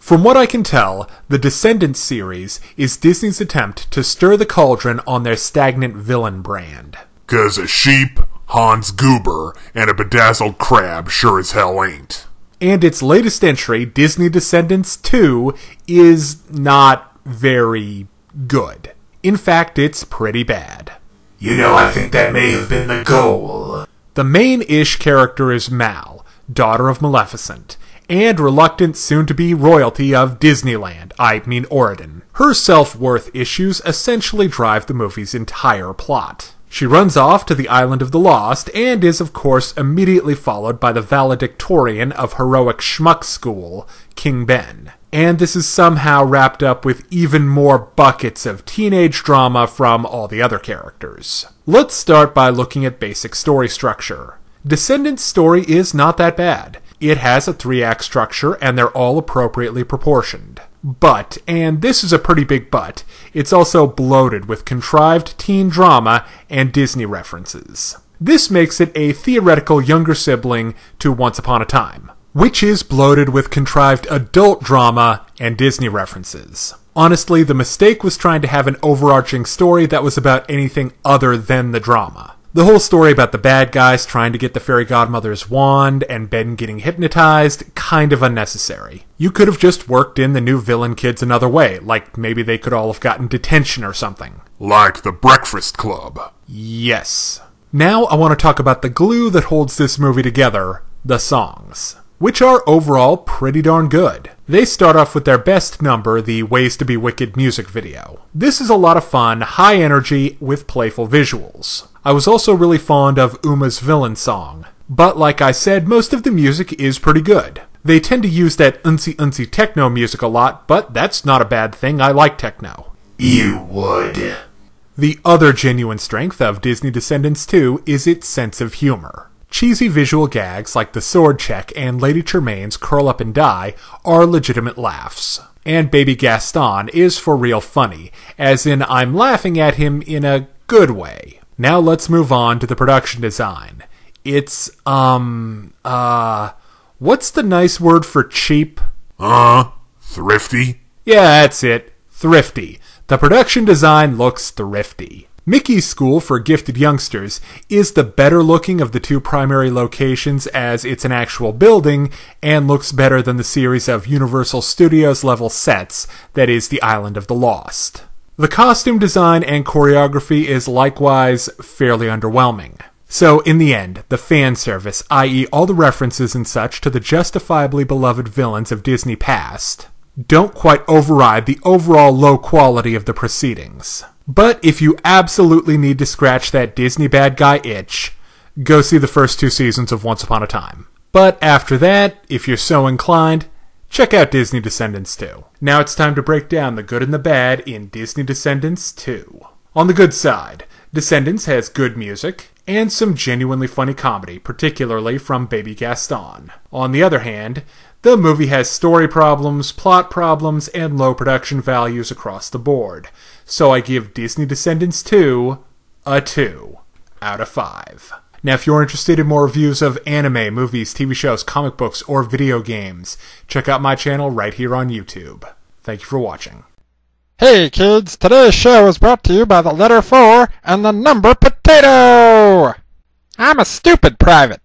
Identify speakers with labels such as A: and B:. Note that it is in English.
A: From what I can tell, the Descendants series is Disney's attempt to stir the cauldron on their stagnant villain brand.
B: 'Cause a sheep, Hans Goober, and a bedazzled crab sure as hell ain't.
A: And its latest entry, Disney Descendants 2, is not very good. In fact, it's pretty bad.
C: You know, I think that may have been the goal.
A: The main-ish character is Mal, daughter of Maleficent, and reluctant soon-to-be royalty of Disneyland, Auradon. Her self-worth issues essentially drive the movie's entire plot. She runs off to the Island of the Lost, and is of course immediately followed by the valedictorian of heroic schmuck school, King Ben. And this is somehow wrapped up with even more buckets of teenage drama from all the other characters. Let's start by looking at basic story structure. Descendants' story is not that bad. It has a 3-act structure, and they're all appropriately proportioned. But, and this is a pretty big but, it's also bloated with contrived teen drama and Disney references. This makes it a theoretical younger sibling to Once Upon a Time, which is bloated with contrived adult drama and Disney references. Honestly, the mistake was trying to have an overarching story that was about anything other than the drama. The whole story about the bad guys trying to get the fairy godmother's wand and Ben getting hypnotized, kind of unnecessary. You could have just worked in the new villain kids another way, like maybe they could all have gotten detention or something.
B: Like the Breakfast Club.
A: Yes. Now I want to talk about the glue that holds this movie together, the songs, which are overall pretty darn good. They start off with their best number, the Ways to Be Wicked music video. This is a lot of fun, high energy, with playful visuals. I was also really fond of Uma's villain song. But like I said, most of the music is pretty good. They tend to use that unsy techno music a lot, but that's not a bad thing. I like techno.
C: You would.
A: The other genuine strength of Disney Descendants 2 is its sense of humor. Cheesy visual gags like the sword check and Lady Tremaine's curl up and die are legitimate laughs. And Baby Gaston is for real funny, as in I'm laughing at him in a good way. Now let's move on to the production design. It's, what's the nice word for cheap?
B: Thrifty?
A: Yeah, that's it. Thrifty. The production design looks thrifty. Mickey's School for Gifted Youngsters is the better looking of the two primary locations, as it's an actual building and looks better than the series of Universal Studios level sets that is the Island of the Lost. The costume design and choreography is likewise fairly underwhelming. So in the end, the fan service, i.e. all the references and such to the justifiably beloved villains of Disney past, don't quite override the overall low quality of the proceedings. But if you absolutely need to scratch that Disney bad guy itch, go see the first 2 seasons of Once Upon a Time. But after that, if you're so inclined, check out Disney Descendants 2. Now it's time to break down the good and the bad in Disney Descendants 2. On the good side, Descendants has good music and some genuinely funny comedy, particularly from Baby Gaston. On the other hand, the movie has story problems, plot problems, and low production values across the board. So I give Disney Descendants 2 a 2 out of 5. Now, if you're interested in more reviews of anime, movies, TV shows, comic books, or video games, check out my channel right here on YouTube. Thank you for watching.
D: Hey kids, today's show is brought to you by the letter 4 and the number potato! I'm a stupid private.